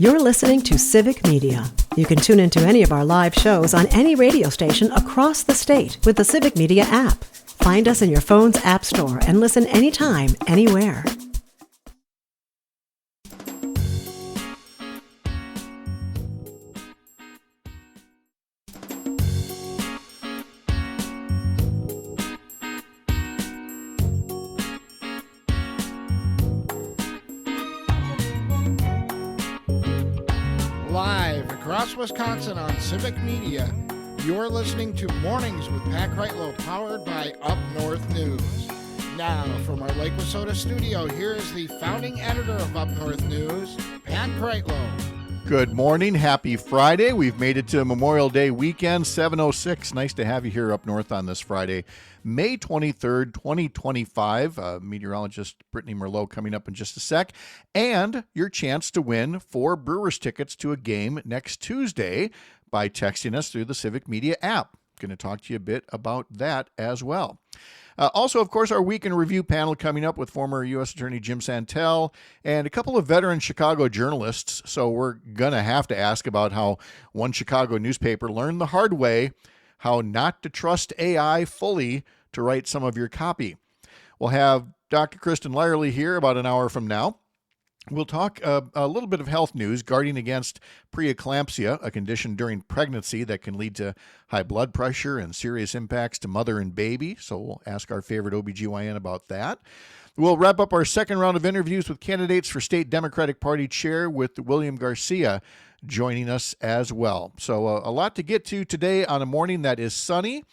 You're listening to Civic Media. You can tune into any of our live shows on any radio station across the state with the Civic Media app. Find us in your phone's app store and listen anytime, anywhere. Live across Wisconsin on Civic Media, you're listening to Mornings with Pat Kreitlow, powered by Up North News. Now, from our Lake Wissota studio, here is the founding editor of Up North News, Pat Kreitlow. Good morning. Happy Friday. We've made it to Memorial Day weekend, 7:06. Nice to have you here up north on this Friday, May 23rd, 2025. Meteorologist Brittany Merlot coming up in just a sec. And your chance to win 4 Brewers tickets to a game next Tuesday by texting us through the Civic Media app. Going to talk to you a bit about that as well. Also, of course, our Week in Review panel coming up with former U.S. Attorney Jim Santel and a couple of veteran Chicago journalists. So we're going to have to ask about how one Chicago newspaper learned the hard way how not to trust AI fully to write some of your copy. We'll have Dr. Kristen Lyerly here about an hour from now. We'll talk a little bit of health news, guarding against preeclampsia, a condition during pregnancy that can lead to high blood pressure and serious impacts to mother and baby. So we'll ask our favorite OBGYN about that. We'll wrap up our second round of interviews with candidates for state Democratic Party chair with William Garcia joining us as well. So a lot to get to today on a morning that is sunny,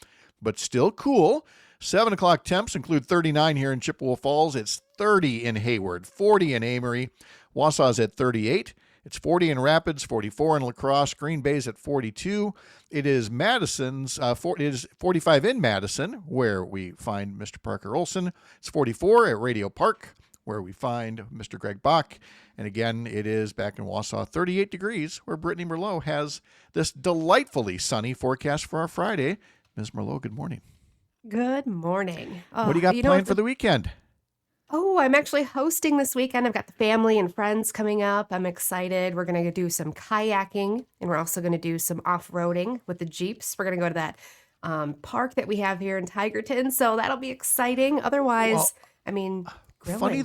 but still cool. 7 o'clock temps include 39 here in Chippewa Falls. It's 30 in Hayward, 40 in Amory. Wausau's at 38. It's 40 in Rapids, 44 in La Crosse. Green Bay's at 42. It is Madison's. It is 45 in Madison, where we find Mr. Parker Olson. It's 44 at Radio Park, where we find Mr. Greg Bach. And again, it is back in Wausau, 38 degrees, where Brittany Merlot has this delightfully sunny forecast for our Friday. Ms. Merlot, good morning. Good morning. What do you got planned for the weekend? Oh, I'm actually hosting this weekend. I've got the family and friends coming up. I'm excited. We're going to do some kayaking, and we're also going to do some off-roading with the Jeeps. We're going to go to that park that we have here in Tigerton, so that'll be exciting. Otherwise, grilling. Funny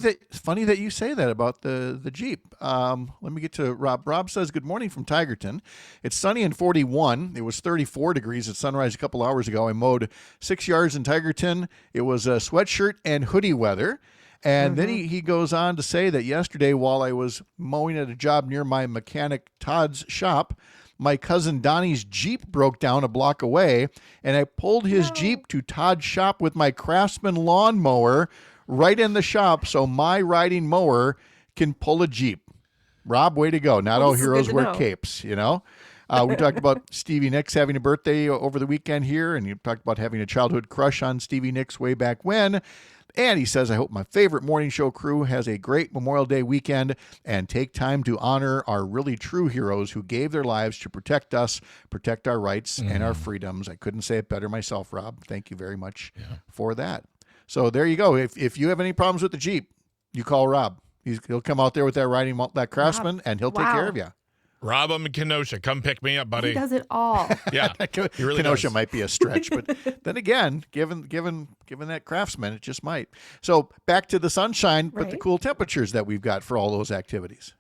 that you say that about the Jeep. Let me get to Rob. Rob says, good morning from Tigerton. It's sunny and 41. It was 34 degrees at sunrise a couple hours ago. I mowed 6 yards in Tigerton. It was a sweatshirt and hoodie weather. And then he goes on to say that yesterday, while I was mowing at a job near my mechanic Todd's shop, my cousin Donnie's Jeep broke down a block away, and I pulled his Jeep to Todd's shop with my Craftsman lawnmower right in the shop so my riding mower can pull a Jeep. Rob, way to go. Not all heroes wear capes, you know? We talked about Stevie Nicks having a birthday over the weekend here, and you talked about having a childhood crush on Stevie Nicks way back when. And he says, I hope my favorite morning show crew has a great Memorial Day weekend and take time to honor our really true heroes who gave their lives to protect us, protect our rights and our freedoms. I couldn't say it better myself, Rob. Thank you very much for that. So there you go. If you have any problems with the Jeep, you call Rob. He'll come out there with that Craftsman, and he'll take care of you. Rob, I'm in Kenosha. Come pick me up, buddy. He does it all. Yeah, he really Kenosha does. might be a stretch, but then again, given that Craftsman, it just might. So back to the sunshine, but the cool temperatures that we've got for all those activities.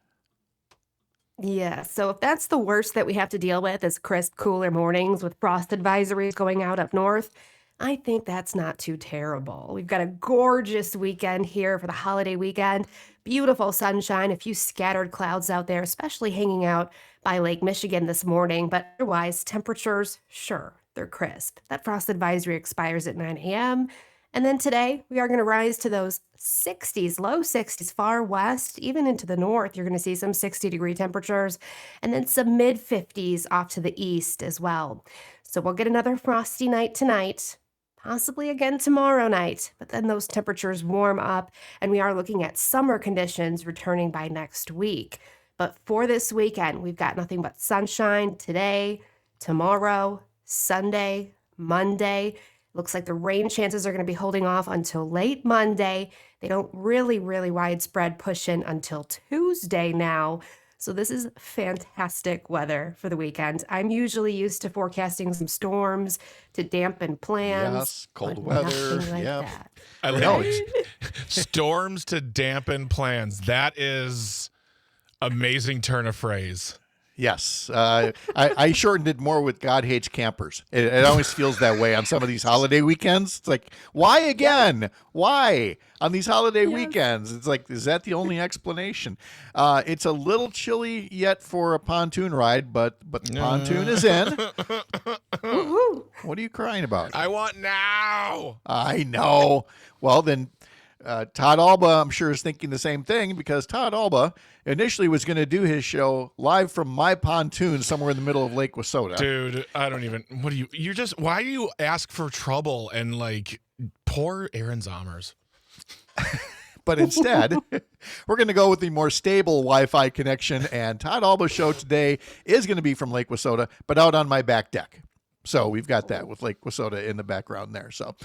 Yeah, so if that's the worst that we have to deal with is crisp, cooler mornings with frost advisories going out up north, I think that's not too terrible. We've got a gorgeous weekend here for the holiday weekend. Beautiful sunshine, a few scattered clouds out there, especially hanging out by Lake Michigan this morning. But otherwise, temperatures, sure, they're crisp. That frost advisory expires at 9 a.m. And then today, we are going to rise to those 60s, low 60s, far west, even into the north. You're going to see some 60-degree temperatures, and then some mid-50s off to the east as well. So we'll get another frosty night tonight. Possibly again tomorrow night, but then those temperatures warm up, and we are looking at summer conditions returning by next week. But for this weekend, we've got nothing but sunshine today, tomorrow, Sunday, Monday. Looks like the rain chances are going to be holding off until late Monday. They don't really widespread push in until Tuesday now. So this is fantastic weather for the weekend. I'm usually used to forecasting some storms to dampen plans. Yes, cold but weather. nothing like Yep. that. I like No, it. Storms to dampen plans. That is amazing turn of phrase. Yes. I shortened it more with God hates campers. It always feels that way on some of these holiday weekends. It's like, why again? Why on these holiday weekends? It's like, is that the only explanation? It's a little chilly yet for a pontoon ride, but the pontoon is in. Woo-hoo. What are you crying about? I want now. I know. Well, then Todd Alba, I'm sure, is thinking the same thing, because Todd Alba initially was going to do his show live from my pontoon somewhere in the middle of Lake Wissota. Dude, I don't even. What do you're just, why do you ask for trouble and like poor Aaron Zommers? But instead, we're going to go with the more stable Wi-Fi connection, and Todd Alba's show today is going to be from Lake Wissota, but out on my back deck. So we've got that with Lake Wissota in the background there. So,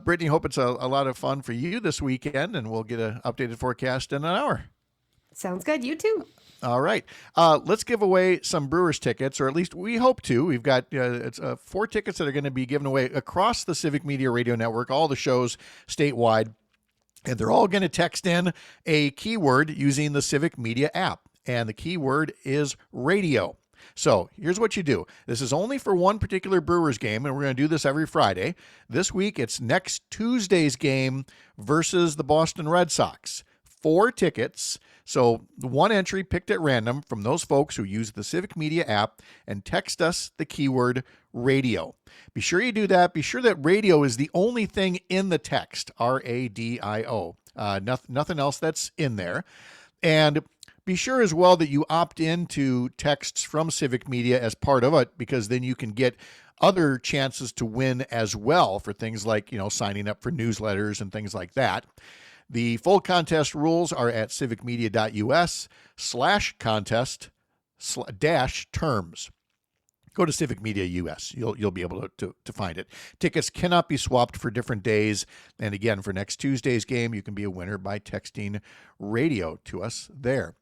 Brittany, hope it's a lot of fun for you this weekend, and we'll get an updated forecast in an hour. Sounds good. You too. All right. Let's give away some Brewers tickets, or at least we hope to. We've got 4 tickets that are going to be given away across the Civic Media Radio Network, all the shows statewide. And they're all going to text in a keyword using the Civic Media app. And the keyword is radio. So here's what you do. This is only for one particular Brewers game, and we're going to do this every Friday. This week, it's next Tuesday's game versus the Boston Red Sox. 4 tickets. So one entry picked at random from those folks who use the Civic Media app and text us the keyword radio. Be sure you do that. Be sure that radio is the only thing in the text, RADIO. Nothing else that's in there. And be sure as well that you opt into texts from Civic Media as part of it, because then you can get other chances to win as well for things like, signing up for newsletters and things like that. The full contest rules are at civicmedia.us/contest-terms. Go to Civic Media US. You'll be able to find it. Tickets cannot be swapped for different days. And again, for next Tuesday's game, you can be a winner by texting radio to us there.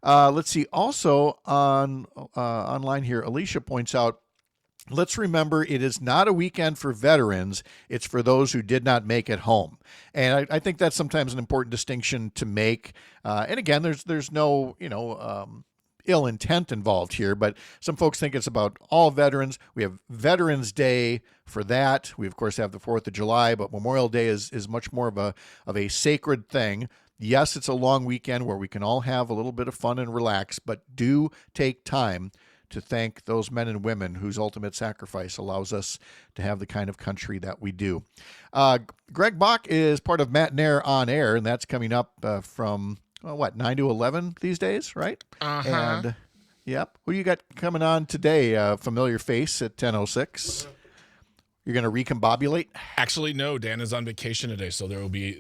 Let's see. Also online here, Alicia points out, let's remember, it is not a weekend for veterans. It's for those who did not make it home. And I think that's sometimes an important distinction to make. And again, there's no, ill intent involved here, but some folks think it's about all veterans. We have Veterans Day for that. We, of course, have the 4th of July, but Memorial Day is much more of a sacred thing. Yes, it's a long weekend where we can all have a little bit of fun and relax, but do take time to thank those men and women whose ultimate sacrifice allows us to have the kind of country that we do. Greg Bach is part of Matt Nair on Air, and that's coming up from 9 to 11 these days, right? Uh-huh. And, yep. Who you got coming on today? Familiar face at 10:06. You're going to recombobulate? Actually, no. Dan is on vacation today, so there will be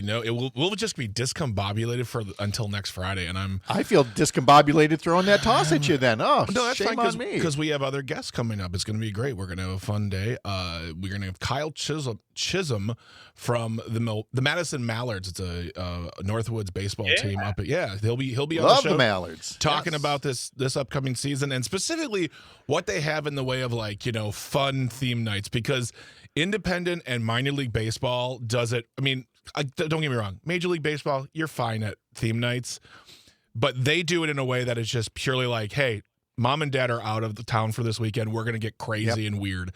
no. We'll just be discombobulated until next Friday, and I feel discombobulated throwing that toss at you. Then, no, that's shame fine on me. Because we have other guests coming up. It's going to be great. We're going to have a fun day. We're going to have Kyle Chisholm from the Madison Mallards. It's a Northwoods baseball team up at he'll be on Love the show the Mallards talking about this upcoming season, and specifically what they have in the way of fun theme nights, because independent and minor league baseball does it. I mean, don't get me wrong, Major League Baseball, you're fine at theme nights, but they do it in a way that is just purely like, hey, mom and dad are out of the town for this weekend, we're going to get crazy and weird.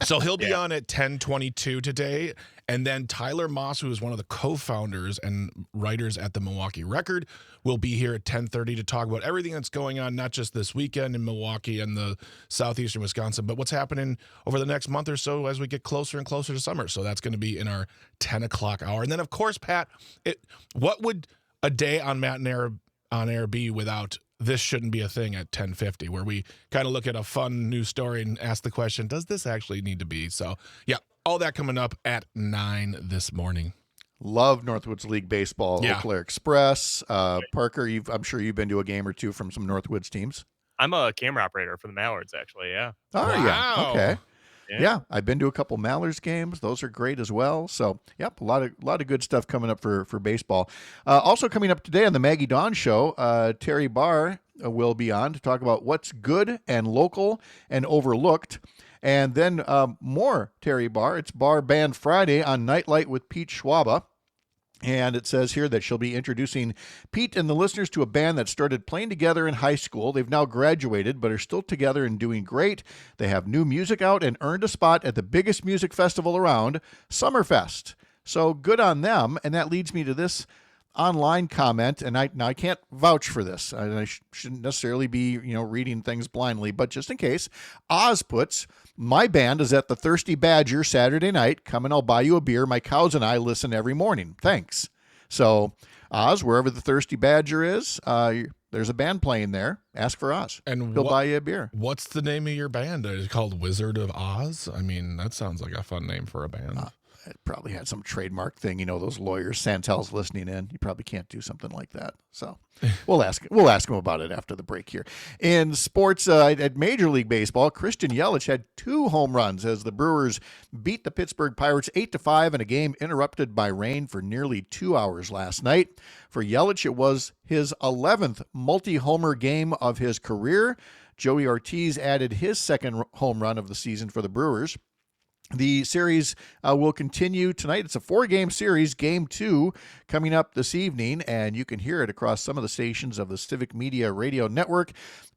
So he'll be on at 10:22 today. And then Tyler Moss, who is one of the co-founders and writers at the Milwaukee Record, will be here at 10:30 to talk about everything that's going on, not just this weekend in Milwaukee and the southeastern Wisconsin, but what's happening over the next month or so as we get closer and closer to summer. So that's going to be in our 10 o'clock hour. And then, of course, Pat, what would a day on Matt and on air be without This Shouldn't Be a Thing at 10:50, where we kind of look at a fun news story and ask the question, does this actually need to be? So, yeah. All that coming up at 9 this morning. Love Northwoods League Baseball, Eau Claire Express. Parker, I'm sure you've been to a game or two from some Northwoods teams. I'm a camera operator for the Mallards, actually, yeah. Oh, wow. yeah. Okay. Yeah, I've been to a couple Mallards games. Those are great as well. So, yep, a lot of good stuff coming up for baseball. Also coming up today on the Maggie Dawn Show, Terry Barr will be on to talk about what's good and local and overlooked. And then more Terry Barr. It's Barr Band Friday on Nightlight with Pete Schwaba. And it says here that she'll be introducing Pete and the listeners to a band that started playing together in high school. They've now graduated, but are still together and doing great. They have new music out and earned a spot at the biggest music festival around, Summerfest. So good on them. And that leads me to this online comment, and I can't vouch for this. I shouldn't necessarily be reading things blindly, but just in case, Oz puts, my band is at the Thirsty Badger Saturday night. Come and I'll buy you a beer. My cows and I listen every morning. Thanks. So Oz, wherever the Thirsty Badger is, there's a band playing there. Ask for Oz, and he'll buy you a beer. What's the name of your band? Is it called Wizard of Oz? I mean, that sounds like a fun name for a band. It probably had some trademark thing. Those lawyers, Santel's listening in. You probably can't do something like that. So we'll ask him about it after the break here. In sports, at Major League Baseball, Christian Yelich had 2 home runs as the Brewers beat the Pittsburgh Pirates 8-5 in a game interrupted by rain for nearly 2 hours last night. For Yelich, it was his 11th multi-homer game of his career. Joey Ortiz added his 2nd home run of the season for the Brewers. The series will continue tonight. It's a 4-game series. Game 2 coming up this evening, and you can hear it across some of the stations of the Civic Media Radio Network.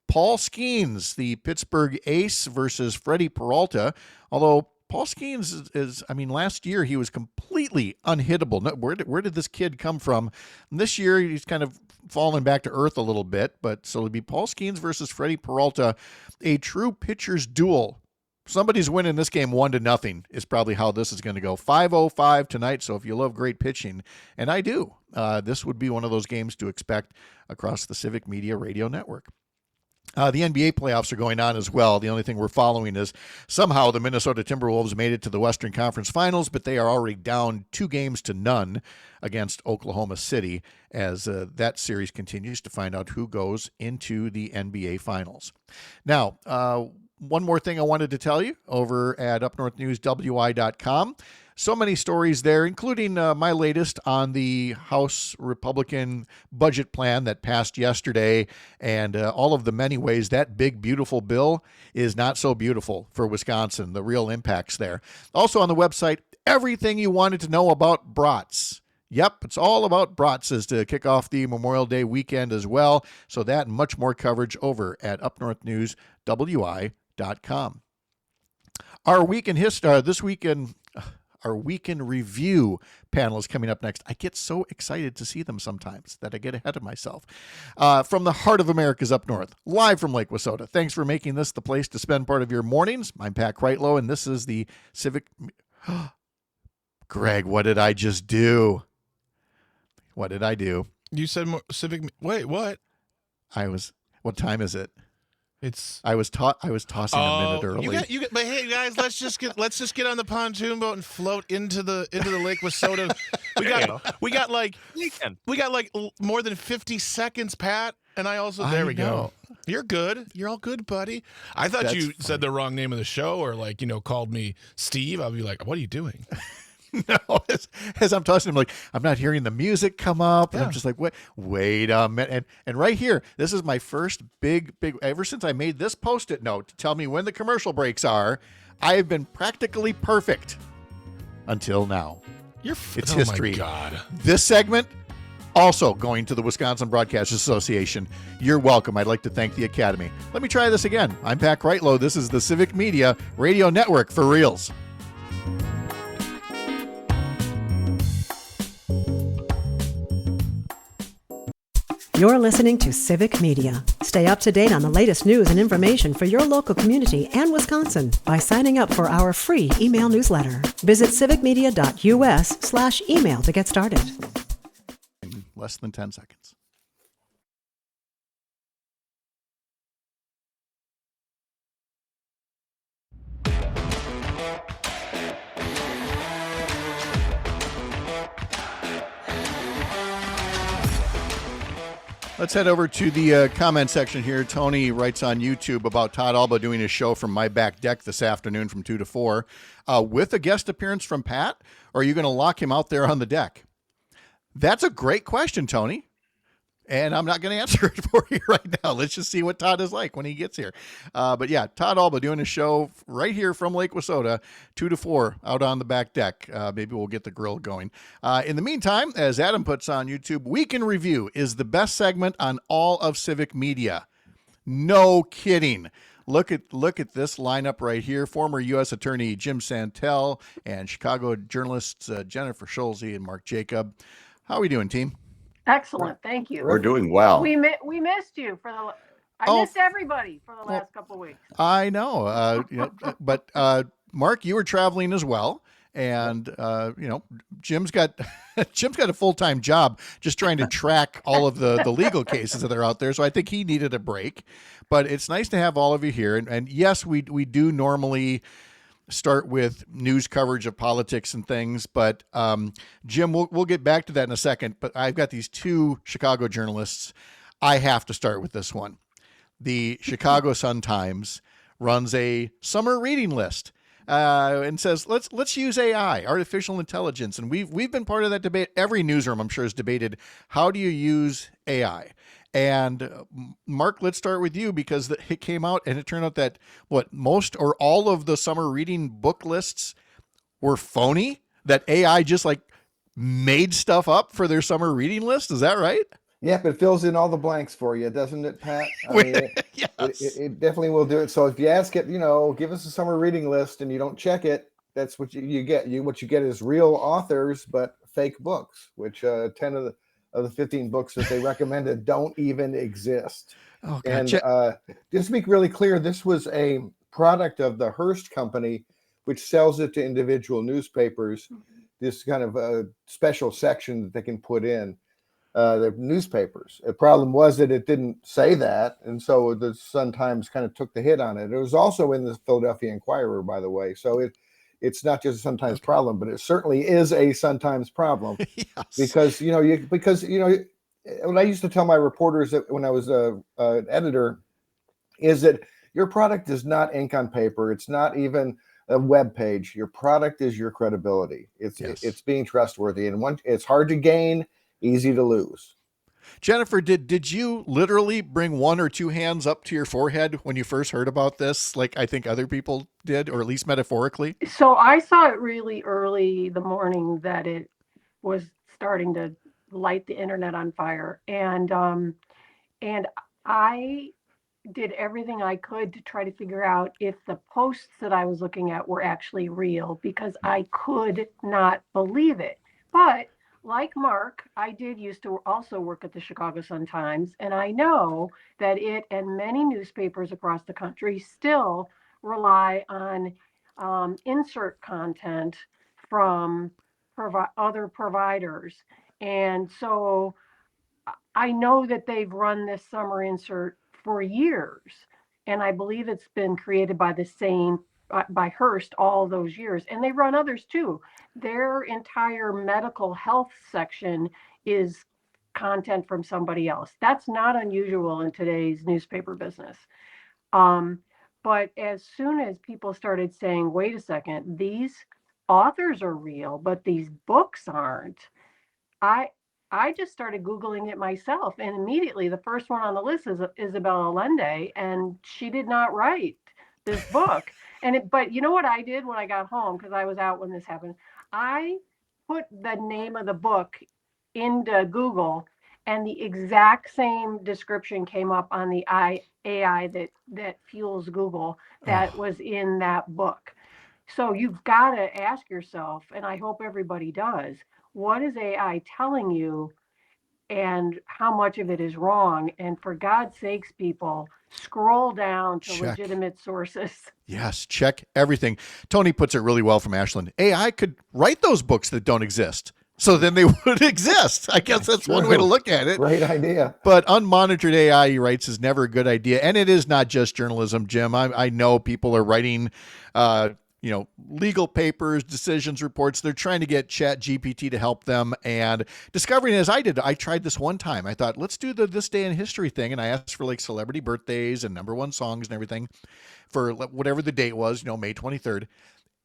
Paul Skeens, the Pittsburgh ace, versus Freddie Peralta. Although Paul Skeens is last year he was completely unhittable. Where did this kid come from? And this year he's kind of fallen back to earth a little bit. But so it'll be Paul Skeens versus Freddie Peralta, a true pitcher's duel. Somebody's winning this game 1-0 is probably how this is going to go. 5:05 tonight, so if you love great pitching, and I do, this would be one of those games to expect across the Civic Media Radio Network. The NBA playoffs are going on as well. The only thing we're following is somehow the Minnesota Timberwolves made it to the Western Conference Finals, but they are already down 2-0 against Oklahoma City as that series continues to find out who goes into the NBA Finals. Now, one more thing I wanted to tell you over at upnorthnewswi.com. So many stories there, including my latest on the House Republican budget plan that passed yesterday, and all of the many ways that big, beautiful bill is not so beautiful for Wisconsin, the real impacts there. Also on the website, everything you wanted to know about brats. Yep, it's all about brats as to kick off the Memorial Day weekend as well. So that and much more coverage over at upnorthnewswi.com. Our week in history, this weekend, our weekend review panel is coming up next. I get so excited to see them sometimes that I get ahead of myself. From the heart of America's up north, live from Lake Wissota. Thanks for making this the place to spend part of your mornings. I'm Pat Kreitlow, and this is the Civic. Greg, what did I just do? What did I do? You said Civic. Wait, what? What time is it? I was tossing a minute early. But hey guys, let's just get on the pontoon boat and float into the Lake Wissota. We got like more than 50 seconds, Pat. And I also there we go. You're good. You're all good, buddy. I thought you said the wrong name of the show, or called me Steve. I'll be like, what are you doing? No, as I'm tossing, I'm like, I'm not hearing the music come up. And I'm just like, wait a minute. And right here, this is my first big, ever since I made this Post-it note to tell me when the commercial breaks are, I have been practically perfect until now. It's history. My God. This segment, also going to the Wisconsin Broadcasters Association. You're welcome. I'd like to thank the Academy. Let me try this again. I'm Pat Kreitlow. This is the Civic Media Radio Network for reals. You're listening to Civic Media. Stay up to date on the latest news and information for your local community and Wisconsin by signing up for our free email newsletter. Visit civicmedia.us/email to get started. In less than 10 seconds. Let's head over to the comment section here. Tony writes on YouTube about Todd Alba doing a show from my back deck this afternoon from 2 to 4 with a guest appearance from Pat, or are you going to lock him out there on the deck? That's a great question, Tony. And I'm not going to answer it for you right now. Let's just see what Todd is like when he gets here. But yeah, Todd Alba doing a show right here from Lake Wissota, 2 to 4 out on the back deck. Maybe we'll get the grill going. In the meantime, as Adam puts on YouTube, Week in Review is the best segment on all of civic media. No kidding. Look at this lineup right here. Former U.S. Attorney Jim Santel and Chicago journalists Jennifer Schulze and Mark Jacob. How are we doing, team? Excellent. Thank you. We're doing well. We missed you for the. I missed everybody for the last couple of weeks. I know, but Mark, you were traveling as well, and Jim's got a full-time job just trying to track all of the legal cases that are out there. So I think he needed a break. But it's nice to have all of you here, and yes, we do normally start with news coverage of politics and things, but Jim, we'll get back to that in a second. But I've got these two Chicago journalists. I have to start with this one. The Chicago Sun-Times runs a summer reading list and says let's use AI, artificial intelligence, and we've been part of that debate. Every newsroom, I'm sure, has debated how do you use AI. And Mark, let's start with you, because it came out and it turned out that most or all of the summer reading book lists were phony, that AI just made stuff up for their summer reading list. Is that right? Yep, it fills in all the blanks for you, doesn't it, Pat? Yes. It definitely will do it. So if you ask it, give us a summer reading list, and you don't check it, that's what you get. What you get is real authors, but fake books, which 10 of the 15 books that they recommended don't even exist. Oh, and gotcha. just to be really clear, this was a product of the Hearst Company, which sells it to individual newspapers, this kind of a special section that they can put in the newspapers. The problem was that it didn't say that, and so the Sun-Times kind of took the hit on it. It was also in the Philadelphia Inquirer, by the way, so it's not just a Sun-Times problem, but it certainly is a Sun-Times problem. Yes. Because what I used to tell my reporters that when I was an editor is that your product is not ink on paper. It's not even a web page. Your product is your credibility. It's being trustworthy, and it's hard to gain, easy to lose. Jennifer, did you literally bring one or two hands up to your forehead when you first heard about this, like I think other people did, or at least metaphorically? So I saw it really early the morning that it was starting to light the internet on fire, and I did everything I could to try to figure out if the posts that I was looking at were actually real, because I could not believe it. But like Mark, I did used to also work at the Chicago Sun-Times, and I know that it and many newspapers across the country still rely on insert content from other providers. And so I know that they've run this summer insert for years, and I believe it's been created by the same by Hearst all those years, and they run others too. Their entire medical health section is content from somebody else. That's not unusual in today's newspaper business. But as soon as people started saying, wait a second, these authors are real, but these books aren't, I just started Googling it myself, and immediately the first one on the list is Isabella Allende, and she did not write this book. But you know what I did when I got home, because I was out when this happened? I put the name of the book into Google, and the exact same description came up on the AI that fuels Google that was in that book. So you've got to ask yourself, and I hope everybody does, what is AI telling you, and how much of it is wrong? And for God's sakes, people, scroll down to legitimate sources. Yes, check everything. Tony puts it really well from Ashland. AI could write those books that don't exist, so then they would exist. I guess that's one way to look at it. Great idea. But unmonitored AI, he writes, is never a good idea. And it is not just journalism, Jim. I know people are writing legal papers, decisions, reports. They're trying to get Chat GPT to help them. And discovering, as I did, I tried this one time. I thought, let's do the This Day in History thing. And I asked for like celebrity birthdays and number one songs and everything for whatever the date was, May 23rd.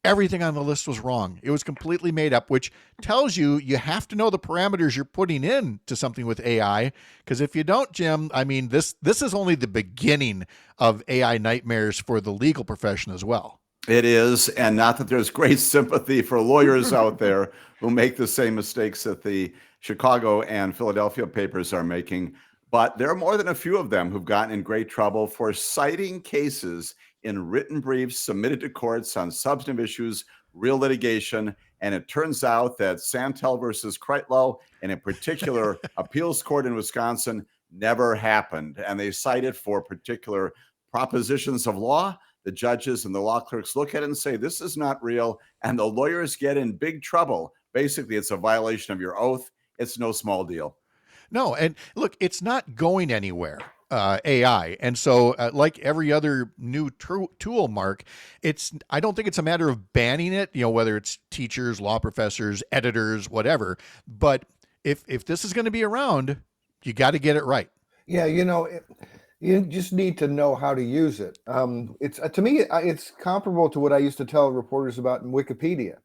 Everything on the list was wrong. It was completely made up, which tells you have to know the parameters you're putting in to something with AI. Because if you don't, Jim, I mean, this is only the beginning of AI nightmares for the legal profession as well. It is, and not that there's great sympathy for lawyers out there who make the same mistakes that the Chicago and Philadelphia papers are making, but there are more than a few of them who've gotten in great trouble for citing cases in written briefs submitted to courts on substantive issues, real litigation, and it turns out that Santel versus Kreitlow, and in particular appeals court in Wisconsin, never happened, and they cite it for particular propositions of law. The judges and the law clerks look at it and say, this is not real. And the lawyers get in big trouble. Basically, it's a violation of your oath. It's no small deal. No. And look, it's not going anywhere, AI. And so like every other new tool, Mark, I don't think it's a matter of banning it, whether it's teachers, law professors, editors, whatever. But if this is going to be around, you got to get it right. Yeah. You just need to know how to use it. It's to me, it's comparable to what I used to tell reporters about in Wikipedia,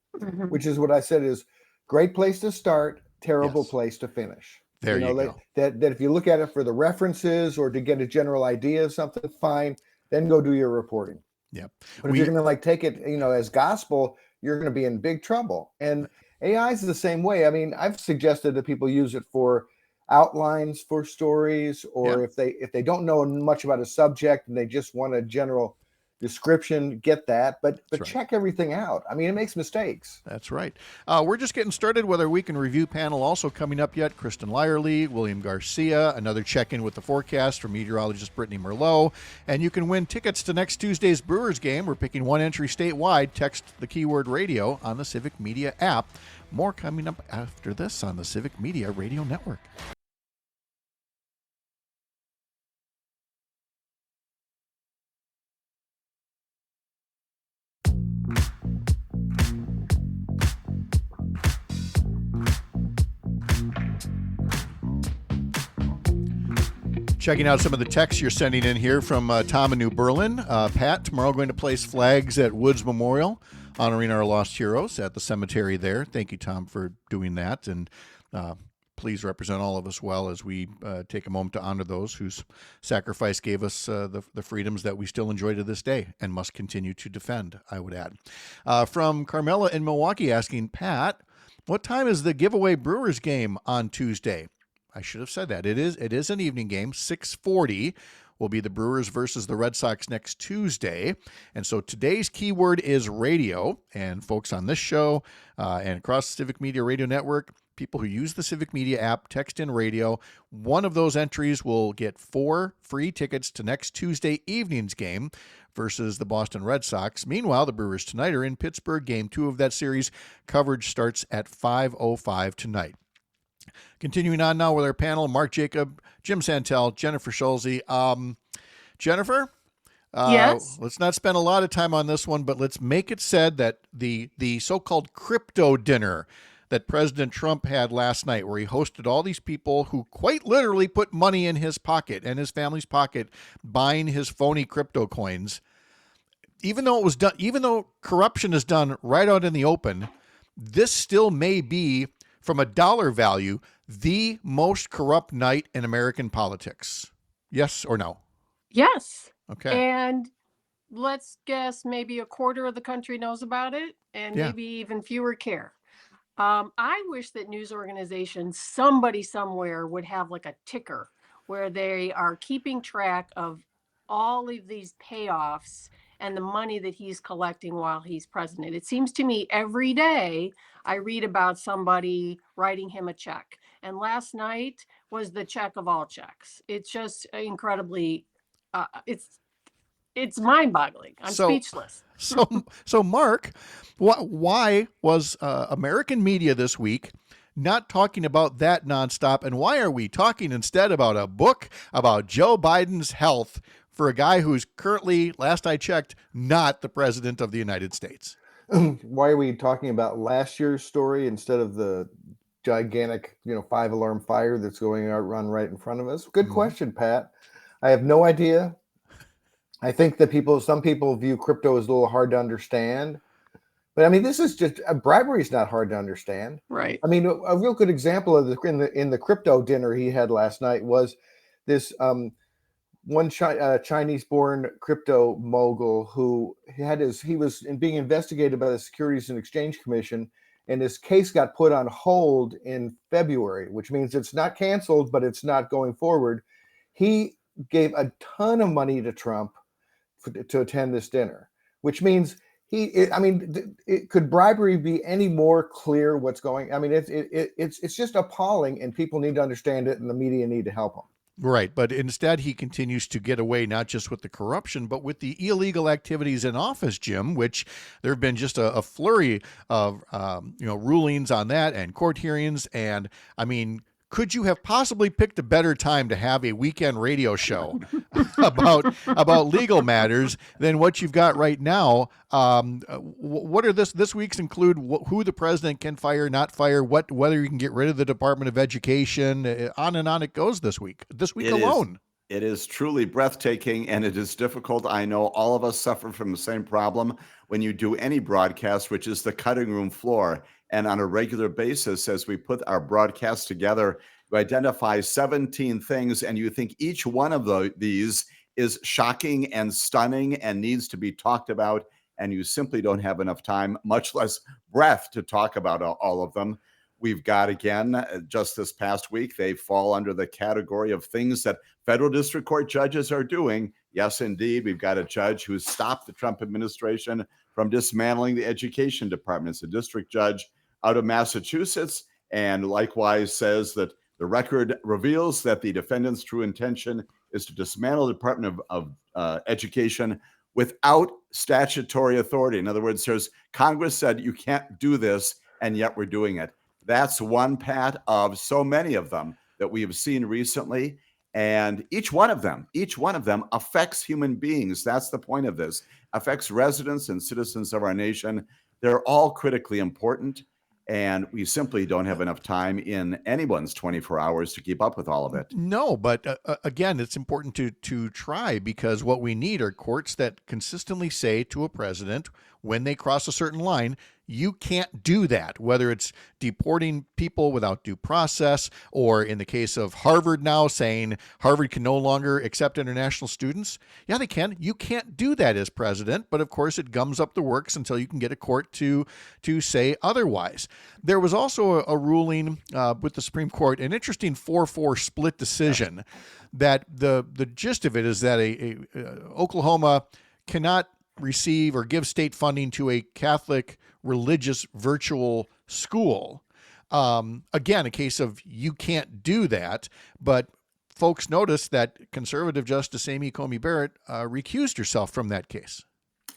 which is what I said is great place to start, terrible place to finish. There you go. That if you look at it for the references or to get a general idea of something, fine, then go do your reporting. Yep. But if you're going to take it, as gospel, you're going to be in big trouble. And AI is the same way. I mean, I've suggested that people use it for outlines for stories, or if they don't know much about a subject and they just want a general description, get that, but check everything out. I mean, it makes mistakes. That's right. We're just getting started with our week in review panel. Also coming up yet, Kristen Lyerly, William Garcia, another check-in with the forecast from meteorologist Brittany Merlot, and you can win tickets to next Tuesday's Brewers game. We're picking one entry statewide. Text the keyword radio on the Civic Media app. More coming up after this on the Civic Media Radio Network. Checking out some of the texts you're sending in here from Tom in New Berlin. Pat, tomorrow going to place flags at Woods Memorial, honoring our lost heroes at the cemetery there. Thank you, Tom, for doing that. And please represent all of us well as we take a moment to honor those whose sacrifice gave us the freedoms that we still enjoy to this day and must continue to defend, I would add. From Carmela in Milwaukee asking, Pat, what time is the giveaway Brewers game on Tuesday? I should have said that. It is an evening game. 6:40 will be the Brewers versus the Red Sox next Tuesday. And so today's keyword is radio. And folks on this show and across the Civic Media Radio Network, people who use the Civic Media app, text in radio. One of those entries will get 4 free tickets to next Tuesday evening's game versus the Boston Red Sox. Meanwhile, the Brewers tonight are in Pittsburgh. Game 2 of that series. Coverage starts at 5:05 tonight. Continuing on now with our panel, Mark Jacob, Jim Santel, Jennifer Schulze. Jennifer, Yes. let's not spend a lot of time on this one, but let's make it said that the so-called crypto dinner that President Trump had last night, where he hosted all these people who quite literally put money in his pocket and his family's pocket buying his phony crypto coins, even though corruption is done right out in the open, this still may be, from a dollar value, the most corrupt night in American politics. Yes or no? Yes. Okay. And let's guess maybe a quarter of the country knows about it, and maybe even fewer care. I wish that news organizations, somebody somewhere, would have like a ticker where they are keeping track of all of these payoffs and the money that he's collecting while he's president. It seems to me every day I read about somebody writing him a check. And last night was the check of all checks. It's just incredibly, it's mind-boggling. I'm speechless. So Mark, why was American media this week not talking about that nonstop? And why are we talking instead about a book about Joe Biden's health for a guy who's currently, last I checked, not the president of the United States? why are we talking about last year's story instead of the gigantic, 5-alarm fire that's going on right in front of us? Good question, Pat. I have no idea. I think that some people view crypto as a little hard to understand. But I mean, this is just bribery is not hard to understand. Right. I mean, a real good example of in the crypto dinner he had last night was this one Chinese-born crypto mogul who he was being investigated by the Securities and Exchange Commission, and his case got put on hold in February, which means it's not canceled, but it's not going forward. He gave a ton of money to Trump to attend this dinner, which means could bribery be any more clear what's going? I mean, it's just appalling, and people need to understand it, and the media need to help them. Right, but instead he continues to get away not just with the corruption, but with the illegal activities in office, Jim, which there have been just a flurry of rulings on that and court hearings. And I mean, could you have possibly picked a better time to have a weekend radio show about legal matters than what you've got right now? What are this week's include who the president can fire, not fire, whether you can get rid of the Department of Education, on and on it goes this week alone. It is truly breathtaking, and it is difficult. I know all of us suffer from the same problem when you do any broadcast, which is the cutting room floor. And on a regular basis, as we put our broadcast together, you identify 17 things, and you think each one of these is shocking and stunning and needs to be talked about, and you simply don't have enough time, much less breath, to talk about all of them. We've got, again, just this past week, they fall under the category of things that federal district court judges are doing. Yes, indeed, we've got a judge who stopped the Trump administration from dismantling the education department. It's a district judge out of Massachusetts, and likewise says that the record reveals that the defendant's true intention is to dismantle the Department of Education without statutory authority. In other words, Congress said you can't do this, and yet we're doing it. That's one, Pat, of so many of them that we have seen recently. And each one of them affects human beings. That's the point of this. Affects residents and citizens of our nation. They're all critically important. And we simply don't have enough time in anyone's 24 hours to keep up with all of it. No, but again, it's important to try, because what we need are courts that consistently say to a president when they cross a certain line, you can't do that, whether it's deporting people without due process, or in the case of Harvard now saying Harvard can no longer accept international students. Yeah, they can. You can't do that as president, but of course it gums up the works until you can get a court to say otherwise. There was also a ruling with the Supreme Court, an interesting 4-4 split decision, that the gist of it is that Oklahoma cannot receive or give state funding to a Catholic religious virtual school. Again, a case of you can't do that, but folks noticed that conservative Justice Amy Coney Barrett recused herself from that case.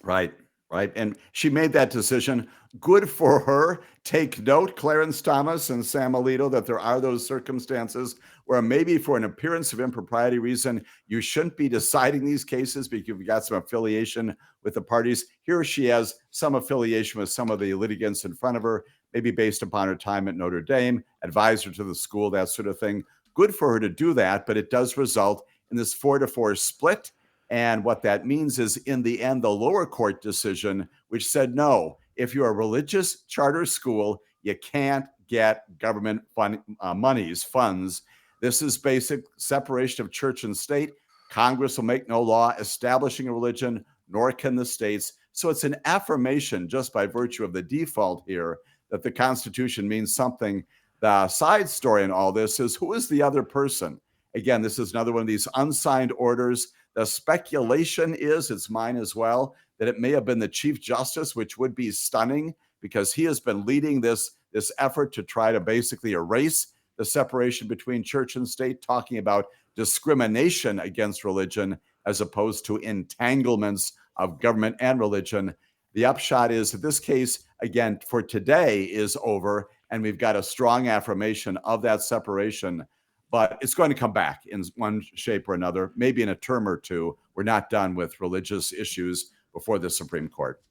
Right. And she made that decision. Good for her. Take note, Clarence Thomas and Sam Alito, that there are those circumstances where maybe for an appearance of impropriety reason, you shouldn't be deciding these cases because you've got some affiliation with the parties. Here she has some affiliation with some of the litigants in front of her, maybe based upon her time at Notre Dame, advisor to the school, that sort of thing. Good for her to do that, but it does result in this 4-4 split. And what that means is, in the end, the lower court decision, which said, no, if you're a religious charter school, you can't get government funds. This is basic separation of church and state. Congress will make no law establishing a religion, nor can the states. So it's an affirmation, just by virtue of the default here, that the Constitution means something. The side story in all this is, who is the other person? Again, this is another one of these unsigned orders. The speculation is, it's mine as well, that it may have been the Chief Justice, which would be stunning because he has been leading this effort to try to basically erase the separation between church and state, talking about discrimination against religion as opposed to entanglements of government and religion. The upshot is that this case, again, for today is over, and we've got a strong affirmation of that separation. But it's going to come back in one shape or another, maybe in a term or two. We're not done with religious issues before the Supreme Court.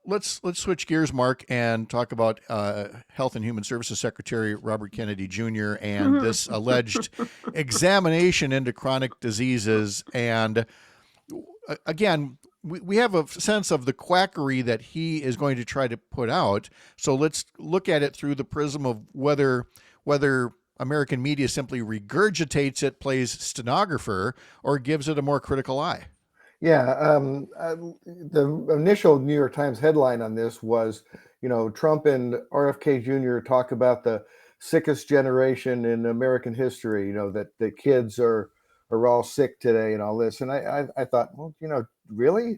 Let's switch gears, Mark, and talk about Health and Human Services Secretary Robert Kennedy Jr. and this alleged examination into chronic diseases. And again, we have a sense of the quackery that he is going to try to put out. So let's look at it through the prism of whether American media simply regurgitates it, plays stenographer, or gives it a more critical eye. Yeah, the initial New York Times headline on this was, Trump and RFK Jr. talk about the sickest generation in American history, that the kids are all sick today and all this. And I thought, well, really?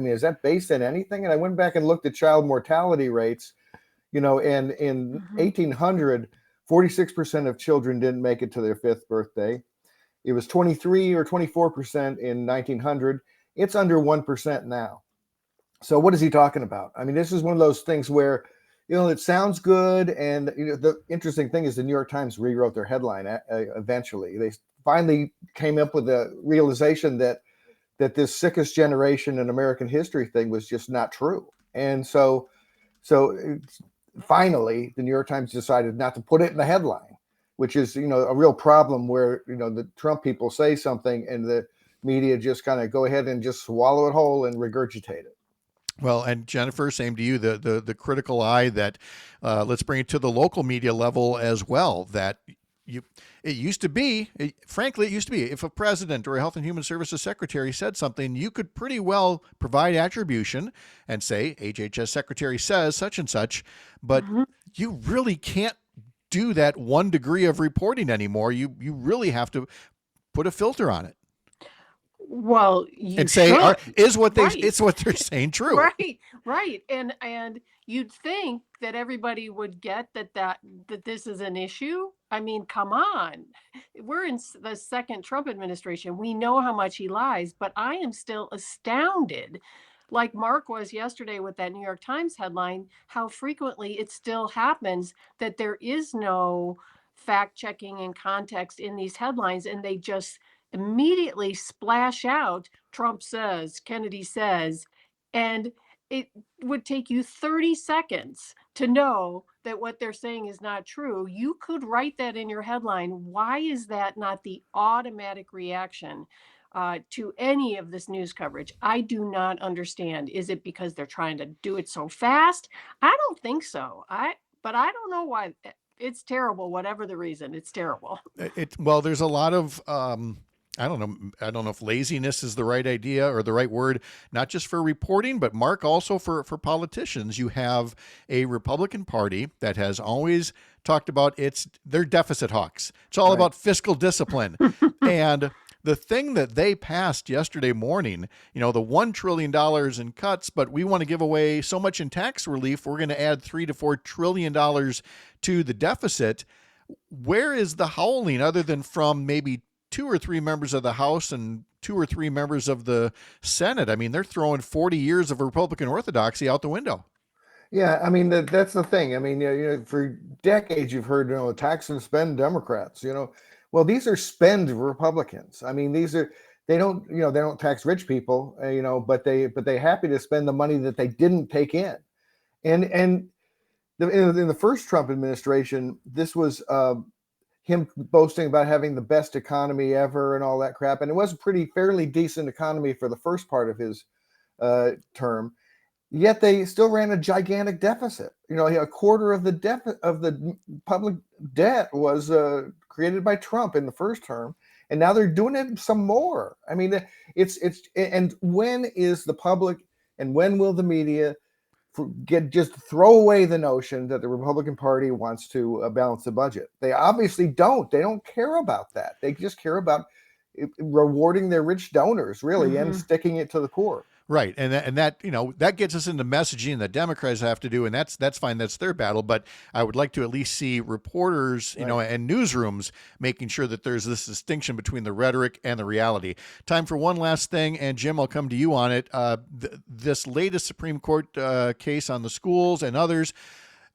Is that based on anything? And I went back and looked at child mortality rates, and in 1800, 46% of children didn't make it to their 5th birthday. It was 23 or 24% in 1900. It's under 1% now. So what is he talking about? This is one of those things where, it sounds good. And the interesting thing is the New York Times rewrote their headline eventually. They finally came up with the realization that this sickest generation in American history thing was just not true. And so finally, the New York Times decided not to put it in the headline, which is, a real problem where, the Trump people say something and the media just kind of go ahead and just swallow it whole and regurgitate it. Well, and Jennifer, same to you, the critical eye that let's bring it to the local media level as well, that it used to be, if a president or a Health and Human Services secretary said something, you could pretty well provide attribution and say, HHS secretary says such and such, but you really can't do that 1 degree of reporting anymore. You really have to put a filter on it. Well, you and say, it's what they're saying true. Right. And you'd think that everybody would get that this is an issue. Come on. We're in the second Trump administration. We know how much he lies, but I am still astounded, like Mark was yesterday with that New York Times headline, how frequently it still happens that there is no fact checking and context in these headlines, and they just immediately splash out Trump says, Kennedy says, and it would take you 30 seconds to know that what they're saying is not true. You could write that in your headline. Why is that not the automatic reaction to any of this news coverage? I do not understand. Is it because they're trying to do it so fast? I don't think so. But I don't know why. It's terrible. Whatever the reason, it's terrible. Well, there's a lot of I don't know if laziness is the right idea or the right word, not just for reporting, but Mark, also for politicians. You have a Republican Party that has always talked about they're deficit hawks. It's all about fiscal discipline. And the thing that they passed yesterday morning, the $1 trillion in cuts, but we want to give away so much in tax relief, we're going to add $3 to $4 trillion to the deficit. Where is the howling other than from maybe 2 or 3 members of the House and 2 or 3 members of the Senate? They're throwing 40 years of Republican orthodoxy out the window. Yeah, that's the thing. For decades you've heard, tax and spend Democrats. Well, these are spend Republicans. They don't tax rich people, but they're happy to spend the money that they didn't take in. And in the first Trump administration, this was him boasting about having the best economy ever and all that crap. And it was a fairly decent economy for the first part of his term. Yet they still ran a gigantic deficit. A quarter of the public debt was created by Trump in the first term, and now they're doing it some more. It's and when is the public and when will the media just throw away the notion that the Republican Party wants to balance the budget? They obviously don't. They don't care about that. They just care about rewarding their rich donors, really, and sticking it to the poor. Right. And that gets us into messaging that Democrats have to do. And that's fine. That's their battle. But I would like to at least see reporters, and newsrooms making sure that there's this distinction between the rhetoric and the reality. Time for one last thing. And Jim, I'll come to you on it. This latest Supreme Court case on the schools and others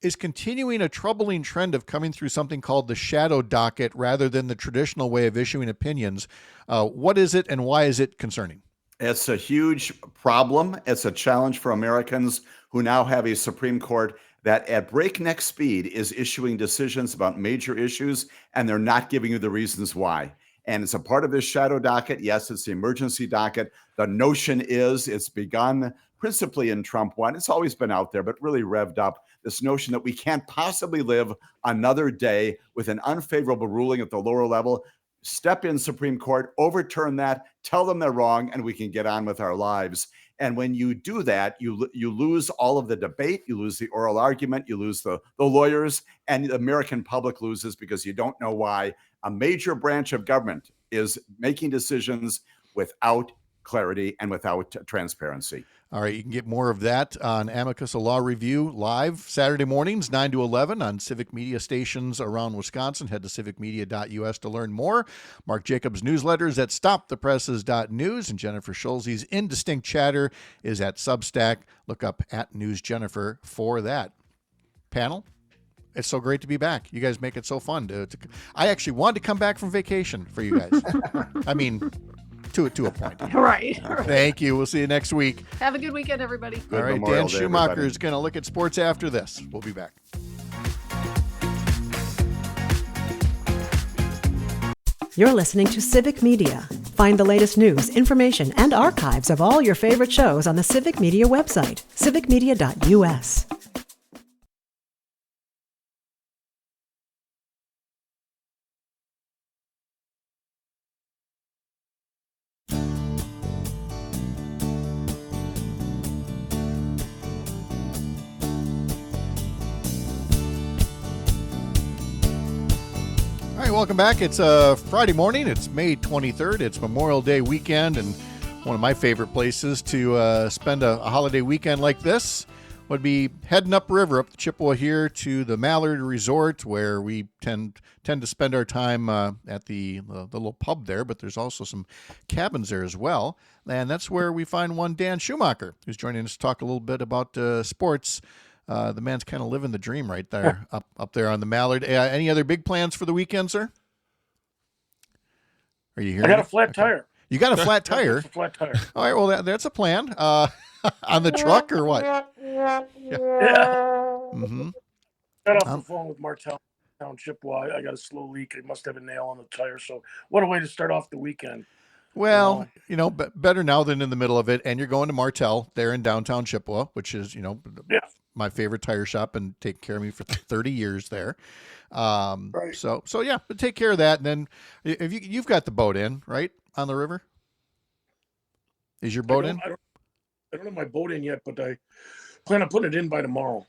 is continuing a troubling trend of coming through something called the shadow docket rather than the traditional way of issuing opinions. What is it and why is it concerning? It's a huge problem. It's a challenge for Americans who now have a Supreme Court that at breakneck speed is issuing decisions about major issues, and they're not giving you the reasons why. And it's a part of this shadow docket. Yes, it's the emergency docket. The notion is it's begun principally in Trump 1. It's always been out there, but really revved up. This notion that we can't possibly live another day with an unfavorable ruling at the lower level. Step in, Supreme Court, overturn that, tell them they're wrong, and we can get on with our lives. And when you do that, you lose all of the debate, you lose the oral argument, you lose the lawyers, and the American public loses because you don't know why a major branch of government is making decisions without clarity and without transparency. All right, you can get more of that on Amicus, a Law Review, live Saturday mornings, 9 to 11 on civic media stations around Wisconsin. Head to civicmedia.us to learn more. Mark Jacobs' newsletters at stopthepresses.news, and Jennifer Schulze's Indistinct Chatter is at Substack. Look up at News Jennifer for that. Panel, it's so great to be back. You guys make it so fun. I actually wanted to come back from vacation for you guys. I mean, to a point. Right. Thank you. We'll see you next week. Have a good weekend, everybody. Good All right, Memorial Dan Day, Schumacher everybody. is going to look at sports after this. We'll be back. You're listening to Civic Media. Find the latest news, information, and archives of all your favorite shows on the Civic Media website, civicmedia.us. All right, welcome back. It's Friday morning. It's May 23rd. It's Memorial Day weekend, and one of my favorite places to spend a holiday weekend like this would be heading upriver, up the Chippewa here to the Mallard Resort, where we tend to spend our time at the little pub there, but there's also some cabins there as well. And that's where we find one Dan Schumacher, who's joining us to talk a little bit about sports. The man's kind of living the dream right there, up there on the Mallard. Any other big plans for the weekend, sir? Are you here? I got a flat tire. You got a flat tire? It's a flat tire. All right, well, that's a plan. On the truck or what? Yeah. Mm-hmm. Got off the phone with Martell down Chippewa. I got a slow leak. I must have a nail on the tire. So what a way to start off the weekend. Well, better now than in the middle of it. And you're going to Martell there in downtown Chippewa, which is, my favorite tire shop and take care of me for 30 years there. Right. So yeah, but take care of that. And then if you've got the boat in, right, on the river? Is your boat in? I don't have my boat in yet, but I plan on putting it in by tomorrow.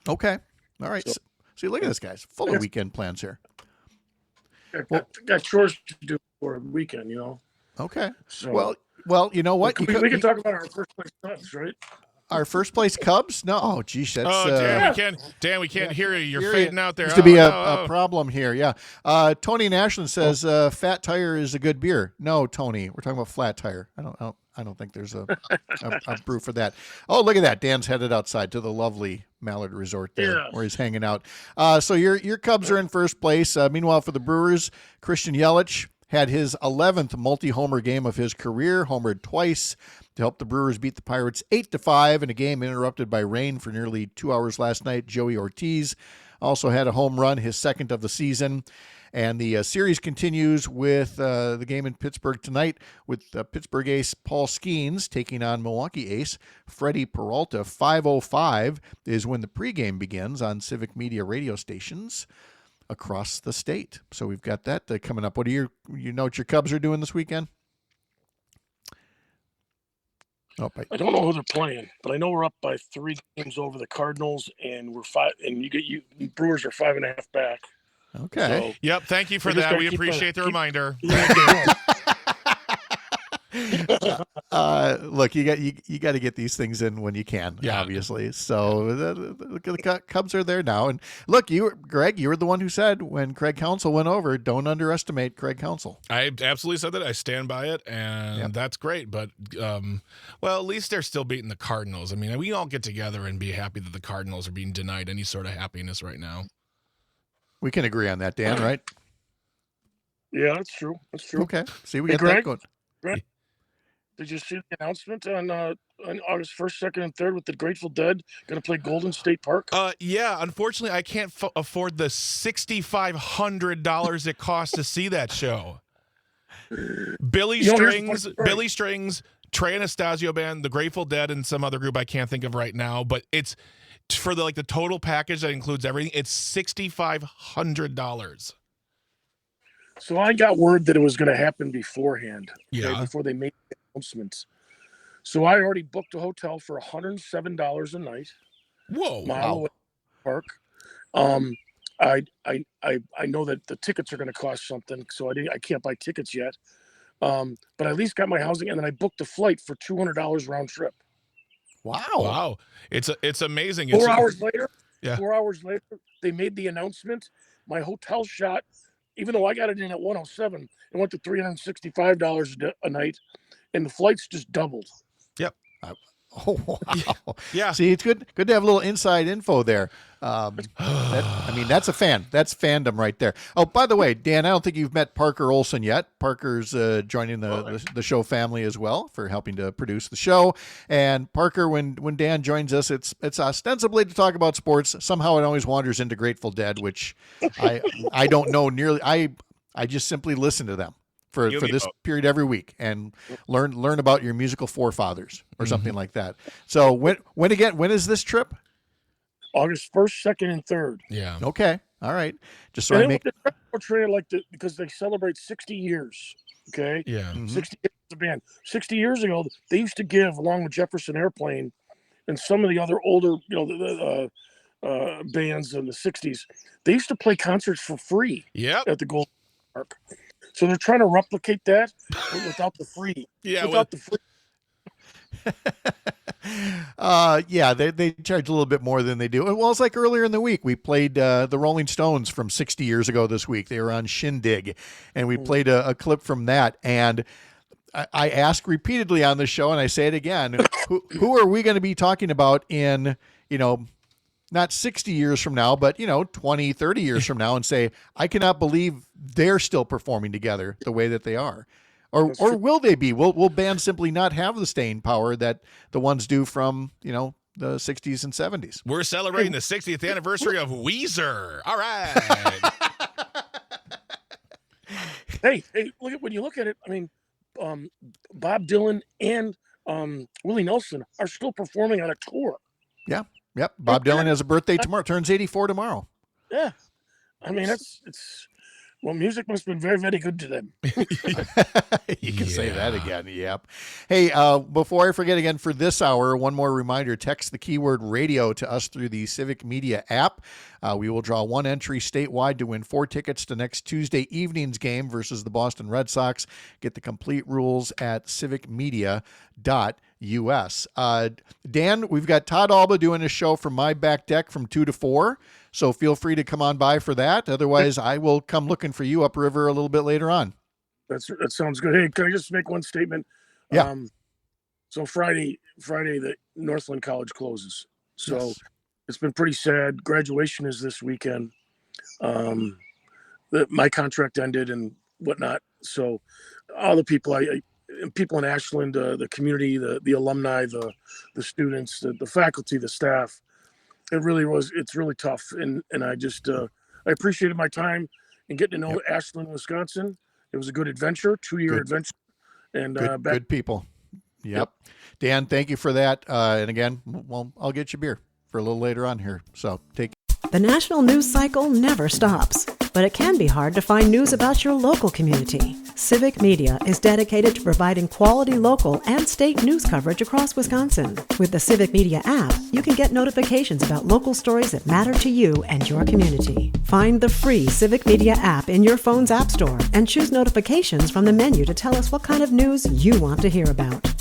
Okay. All right. So- See, look at this, guys. Full of weekend plans here. I got chores to do for a weekend, Okay. So, Well, you know what? we can talk about our first place Cubs, right? Our first place Cubs? No. Oh, geez. That's, Dan, we can't hear you. You're hear fading you. out there. Used to be a problem here. Yeah. Tony in Ashland says Fat Tire is a good beer. No, Tony, we're talking about Flat Tire. I don't think there's a brew for that. Oh, look at that. Dan's headed outside to the lovely Mallard Resort there where he's hanging out. So your Cubs are in first place. Meanwhile, for the Brewers, Christian Yelich had his 11th multi-homer game of his career, homered twice to help the Brewers beat the Pirates 8-5 in a game interrupted by rain for nearly 2 hours last night. Joey Ortiz also had a home run, his second of the season. And the series continues with the game in Pittsburgh tonight with Pittsburgh ace Paul Skeens taking on Milwaukee ace Freddie Peralta. 5:05 is when the pregame begins on Civic Media radio stations across the state. So we've got that coming up. What do you know what your Cubs are doing this weekend? Oh, I don't know who they're playing, but I know we're up by 3 games over the Cardinals, and we're 5. And you Brewers are 5.5 back. Okay. So, Yep. Thank you for we just that. gotta We keep appreciate the reminder. Look, you got to get these things in when you can, obviously. So the Cubs are there now. And look, Greg, you were the one who said when Craig Counsell went over, don't underestimate Craig Counsell. I absolutely said that. I stand by it, and that's great. But, at least they're still beating the Cardinals. I mean, we all get together and be happy that the Cardinals are being denied any sort of happiness right now. We can agree on that, Dan, right? Yeah, that's true. Okay. See, we Hey, got that Greg? going. Greg? Did you see the announcement on August 1st, 2nd, and 3rd with the Grateful Dead going to play Golden State Park? Yeah, unfortunately, I can't afford the $6,500 it costs to see that show. Billy Strings, Trey Anastasio Band, the Grateful Dead, and some other group I can't think of right now, but it's for the total package that includes everything. It's $6,500. So I got word that it was going to happen beforehand. Yeah. Before they made the announcements. So I already booked a hotel for $107 a night. Whoa! Mile away from the park. I know that the tickets are going to cost something, so I can't buy tickets yet. But I at least got my housing, and then I booked a flight for $200 round trip. Wow! It's amazing. 4 hours later, Yeah. 4 hours later, they made the announcement. My hotel shot, even though I got it in at 107, it went to $365 a night, and the flights just doubled. Yep. Oh, wow. Yeah. See, it's good to have a little inside info there. That's a fan. That's fandom right there. Oh, by the way, Dan, I don't think you've met Parker Olson yet. Parker's joining the show family as well for helping to produce the show. And Parker, when Dan joins us, it's ostensibly to talk about sports. Somehow it always wanders into Grateful Dead, which I don't know nearly. I just simply listen to them for this period every week and learn about your musical forefathers or something like that. So when is this trip? August 1st, 2nd, and 3rd. Yeah. Okay. All right. Just so And I make because they celebrate 60 years. Okay. Yeah. 60 years as a band. 60 years ago, they used to give, along with Jefferson Airplane and some of the other older, bands in the 60s, they used to play concerts for free. Yep. At the Golden Park. So they're trying to replicate that, but without the free. Yeah. Without the free. They charge a little bit more than they do. Well, it's like earlier in the week, we played the Rolling Stones from 60 years ago this week. They were on Shindig, and we played a clip from that. And I ask repeatedly on the show, and I say it again, who are we going to be talking about in, not 60 years from now, but 20, 30 years from now, and say, I cannot believe they're still performing together the way that they are. Or will they be? Will bands simply not have the staying power that the ones do from, the 60s and 70s? We're celebrating the 60th anniversary of Weezer. All right. Hey, when you look at it, I mean, Bob Dylan and Willie Nelson are still performing on a tour. Yeah. Yep. Bob Dylan has a birthday tomorrow. Turns 84 tomorrow. Yeah. I mean, music must have been very, very good to them. You can say that again. Yep. Hey, before I forget again, for this hour, one more reminder, text the keyword radio to us through the Civic Media app. We will draw one entry statewide to win 4 tickets to next Tuesday evening's game versus the Boston Red Sox. Get the complete rules at civicmedia.us. Dan, we've got Todd Alba doing a show from my back deck from 2 to 4. So feel free to come on by for that. Otherwise, I will come looking for you upriver a little bit later on. That sounds good. Hey, can I just make one statement? Yeah. So Friday, the Northland College closes. So Yes. It's been pretty sad. Graduation is this weekend. My contract ended and whatnot. So all the people, people in Ashland, the community, the alumni, the students, the faculty, the staff. It's really tough. And I just, I appreciated my time and getting to know Ashland, Wisconsin. It was a good adventure, 2-year adventure. And good people. Yep. Dan, thank you for that. And again, I'll get you beer for a little later on here. So take The national news cycle never stops, but it can be hard to find news about your local community. Civic Media is dedicated to providing quality local and state news coverage across Wisconsin. With the Civic Media app, you can get notifications about local stories that matter to you and your community. Find the free Civic Media app in your phone's app store and choose notifications from the menu to tell us what kind of news you want to hear about.